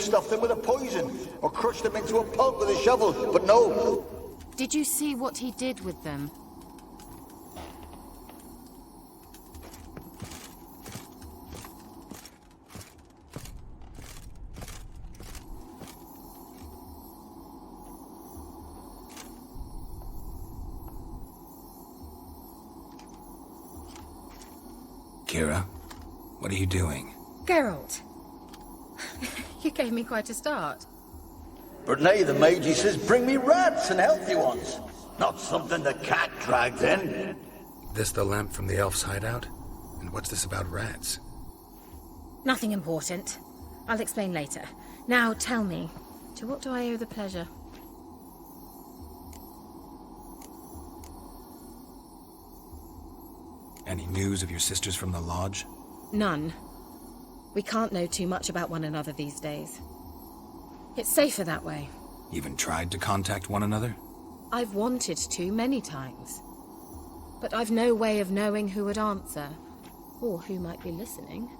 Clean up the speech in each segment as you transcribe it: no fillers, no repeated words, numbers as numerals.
have stuffed them with a poison, or crushed them into a pulp with a shovel, but no. Did you see what he did with them? Kiera, what are you doing? Geralt! You gave me quite a start. But nay, the mage, he says, bring me rats and healthy ones. Not something the cat dragged in. This the lamp from the elf's hideout? And what's this about rats? Nothing important. I'll explain later. Now tell me, to what do I owe the pleasure? Any news of your sisters from the lodge? None. We can't know too much about one another these days. It's safer that way. Even tried to contact one another? I've wanted to many times. But I've no way of knowing who would answer, or who might be listening.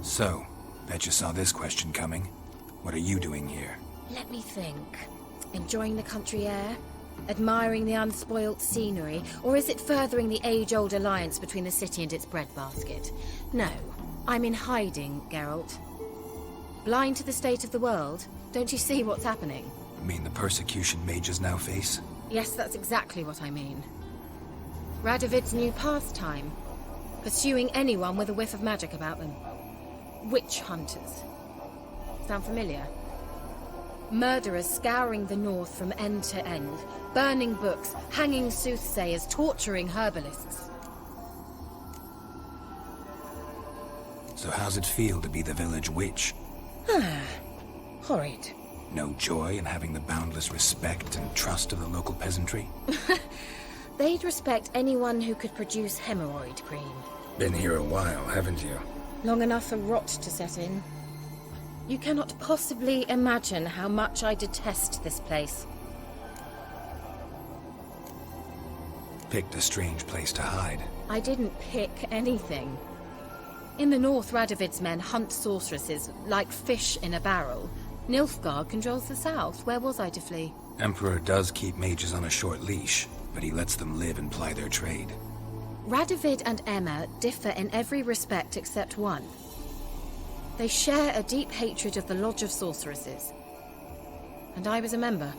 So, bet you saw this question coming. What are you doing here? Let me think. Enjoying the country air? Admiring the unspoilt scenery? Or is it furthering the age-old alliance between the city and its breadbasket? No, I'm in hiding, Geralt. Blind to the state of the world? Don't you see what's happening? You mean the persecution mages now face? Yes, that's exactly what I mean. Radovid's new pastime. Pursuing anyone with a whiff of magic about them. Witch hunters. Sound familiar? Murderers scouring the north from end to end, burning books, hanging soothsayers, torturing herbalists. So how's it feel to be the village witch? Horrid. No joy in having the boundless respect and trust of the local peasantry? They'd respect anyone who could produce hemorrhoid cream. Been here a while, haven't you? Long enough for rot to set in. You cannot possibly imagine how much I detest this place. Picked a strange place to hide. I didn't pick anything. In the north, Radovid's men hunt sorceresses like fish in a barrel. Nilfgaard controls the south. Where was I to flee? Emperor does keep mages on a short leash, but he lets them live and ply their trade. Radovid and Emma differ in every respect except one. They share a deep hatred of the Lodge of Sorceresses. And I was a member.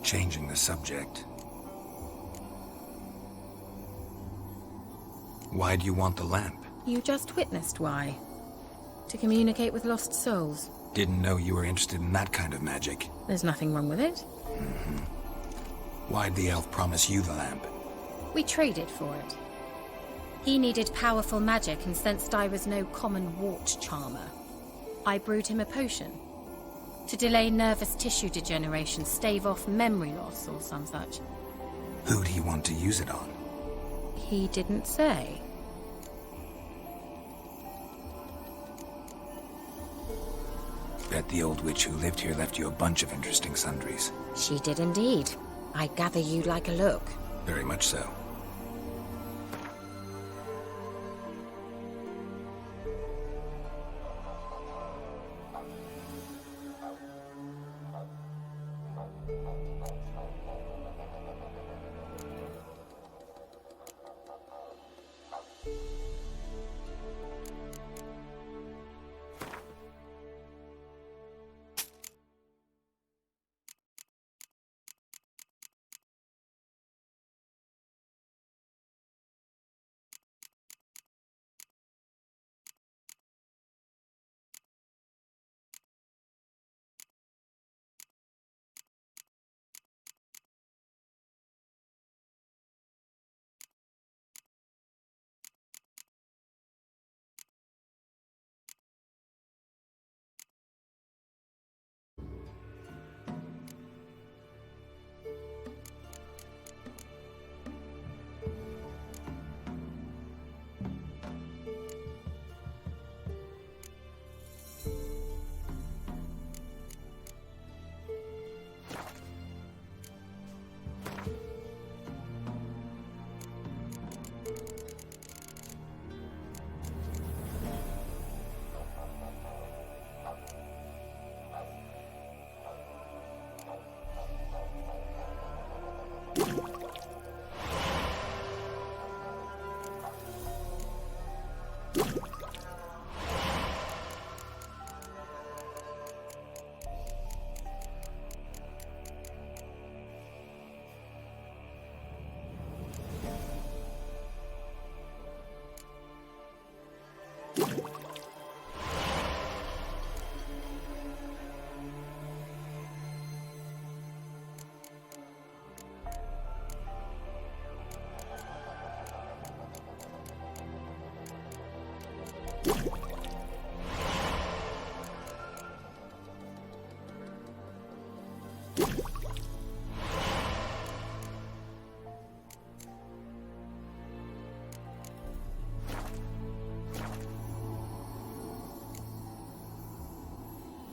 Changing the subject. Why do you want the lamp? You just witnessed why. To communicate with lost souls. Didn't know you were interested in that kind of magic. There's nothing wrong with it. Why'd the elf promise you the lamp? We traded for it. He needed powerful magic and sensed I was no common wart charmer. I brewed him a potion. To delay nervous tissue degeneration, stave off memory loss or some such. Who'd he want to use it on? He didn't say. Bet the old witch who lived here left you a bunch of interesting sundries. She did indeed. I gather you'd like a look. Very much so.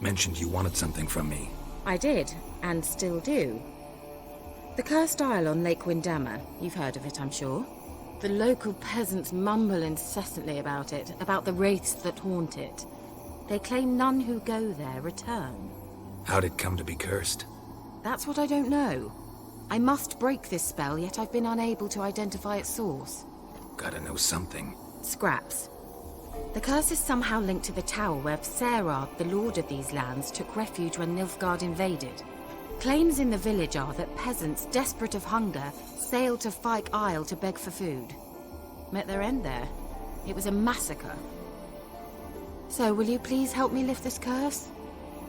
Mentioned you wanted something from me. I did, and still do. The cursed isle on Lake Windammer. You've heard of it, I'm sure. The local peasants mumble incessantly about it, about the wraiths that haunt it. They claim none who go there return. How'd it come to be cursed? That's what I don't know. I must break this spell, yet I've been unable to identify its source. Gotta know something. Scraps. The curse is somehow linked to the tower where Serad, the lord of these lands, took refuge when Nilfgaard invaded. Claims in the village are that peasants, desperate of hunger, sailed to Fyke Isle to beg for food. Met their end there. It was a massacre. So, will you please help me lift this curse?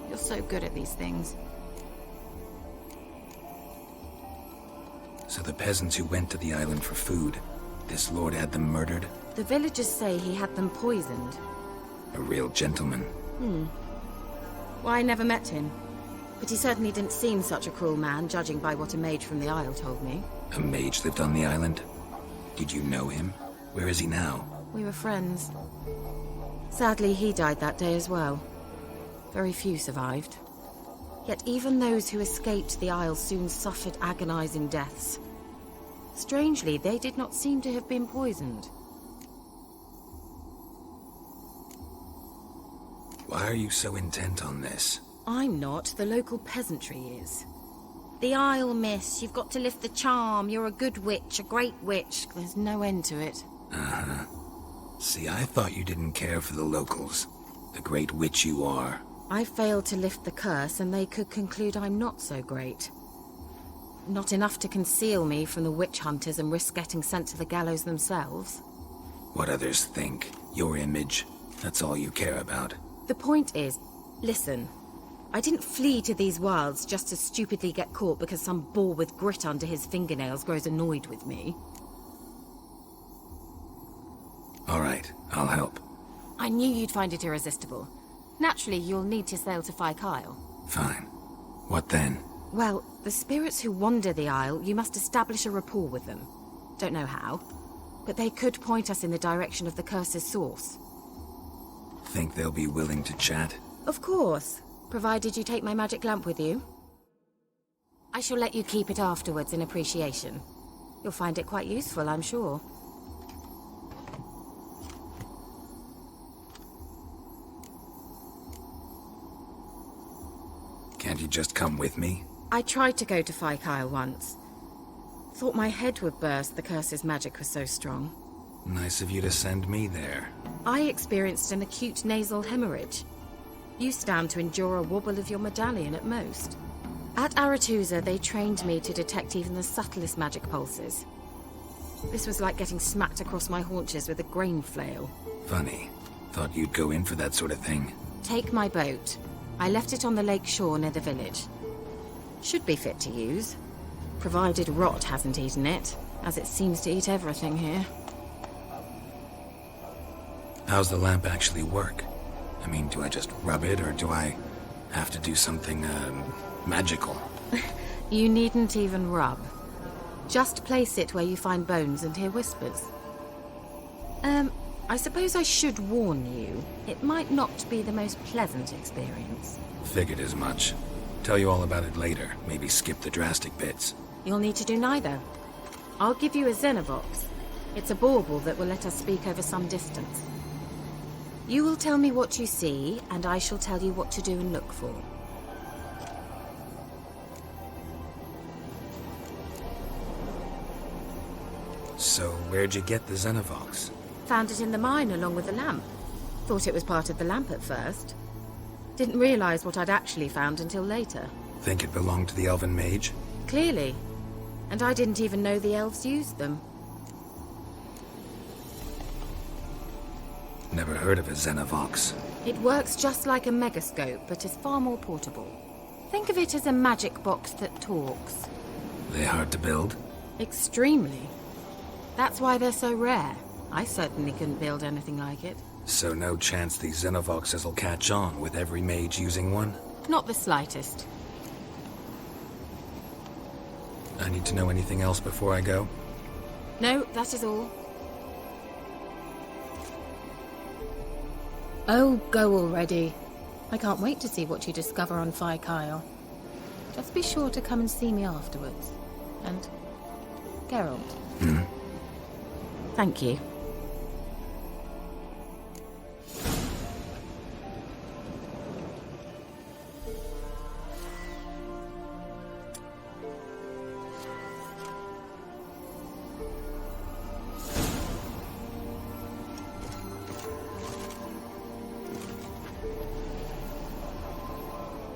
You're so good at these things. So the peasants who went to the island for food, this lord had them murdered? The villagers say he had them poisoned. A real gentleman. Well, I never met him. But he certainly didn't seem such a cruel man, judging by what a mage from the Isle told me. A mage lived on the island? Did you know him? Where is he now? We were friends. Sadly, he died that day as well. Very few survived. Yet even those who escaped the Isle soon suffered agonizing deaths. Strangely, they did not seem to have been poisoned. Why are you so intent on this? I'm not. The local peasantry is. The Isle, miss. You've got to lift the charm. You're a good witch, a great witch. There's no end to it. Uh-huh. See, I thought you didn't care for the locals. The great witch you are. I failed to lift the curse, and they could conclude I'm not so great. Not enough to conceal me from the witch hunters and risk getting sent to the gallows themselves. What others think, your image, that's all you care about. The point is, listen, I didn't flee to these wilds just to stupidly get caught because some boar with grit under his fingernails grows annoyed with me. All right, I'll help. I knew you'd find it irresistible. Naturally, you'll need to sail to Fyke Isle. Fine. What then? Well, the spirits who wander the Isle, you must establish a rapport with them. Don't know how, but they could point us in the direction of the curse's source. Think they'll be willing to chat? Of course, provided you take my magic lamp with you. I shall let you keep it afterwards in appreciation. You'll find it quite useful, I'm sure. Can't you just come with me? I tried to go to Fyke Isle once. Thought my head would burst, the curse's magic was so strong. Nice of you to send me there. I experienced an acute nasal hemorrhage. You stand to endure a wobble of your medallion at most. At Aretusa, they trained me to detect even the subtlest magic pulses. This was like getting smacked across my haunches with a grain flail. Funny. Thought you'd go in for that sort of thing. Take my boat. I left it on the lake shore near the village. Should be fit to use, provided rot hasn't eaten it, as it seems to eat everything here. How's the lamp actually work? I mean, do I just rub it, or do I have to do something, magical? You needn't even rub. Just place it where you find bones and hear whispers. I suppose I should warn you, it might not be the most pleasant experience. Figured as much. Tell you all about it later, maybe skip the drastic bits. You'll need to do neither. I'll give you a Xenovox. It's a bauble that will let us speak over some distance. You will tell me what you see, and I shall tell you what to do and look for. So where'd you get the Xenovox? Found it in the mine along with the lamp. Thought it was part of the lamp at first. Didn't realize what I'd actually found until later. Think it belonged to the Elven Mage? Clearly. And I didn't even know the elves used them. Never heard of a Xenovox. It works just like a megascope, but is far more portable. Think of it as a magic box that talks. They hard to build? Extremely. That's why they're so rare. I certainly couldn't build anything like it. So no chance these Xenovoxes will catch on with every mage using one? Not the slightest. I need to know anything else before I go? No, that is all. Oh, go already. I can't wait to see what you discover on Phi Kyle. Just be sure to come and see me afterwards. And Geralt. Hmm? Thank you.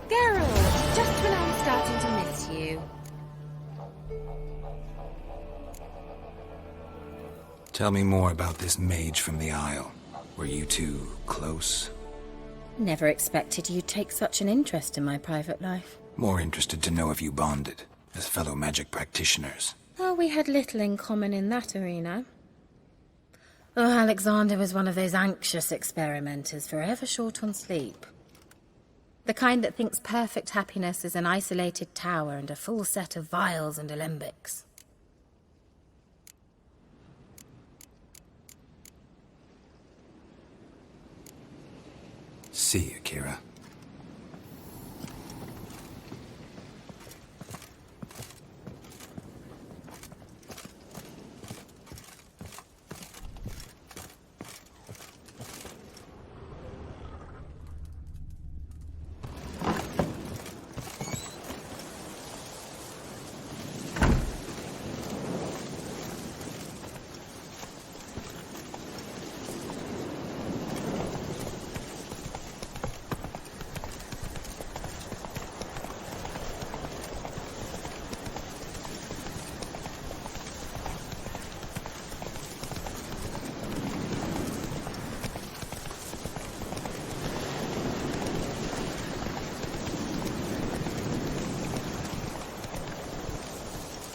Geralt, just when I'm starting to miss you. Tell me more about this mage from the Isle. Were you two close? Never expected you'd take such an interest in my private life. More interested to know if you bonded, as fellow magic practitioners. Oh, we had little in common in that arena. Oh, Alexander was one of those anxious experimenters, forever short on sleep. The kind that thinks perfect happiness is an isolated tower and a full set of vials and alembics. See you, Kiera.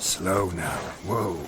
Slow now. Whoa.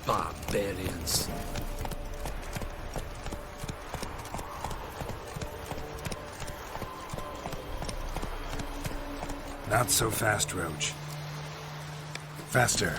Barbarians. Not so fast, Roach. Faster.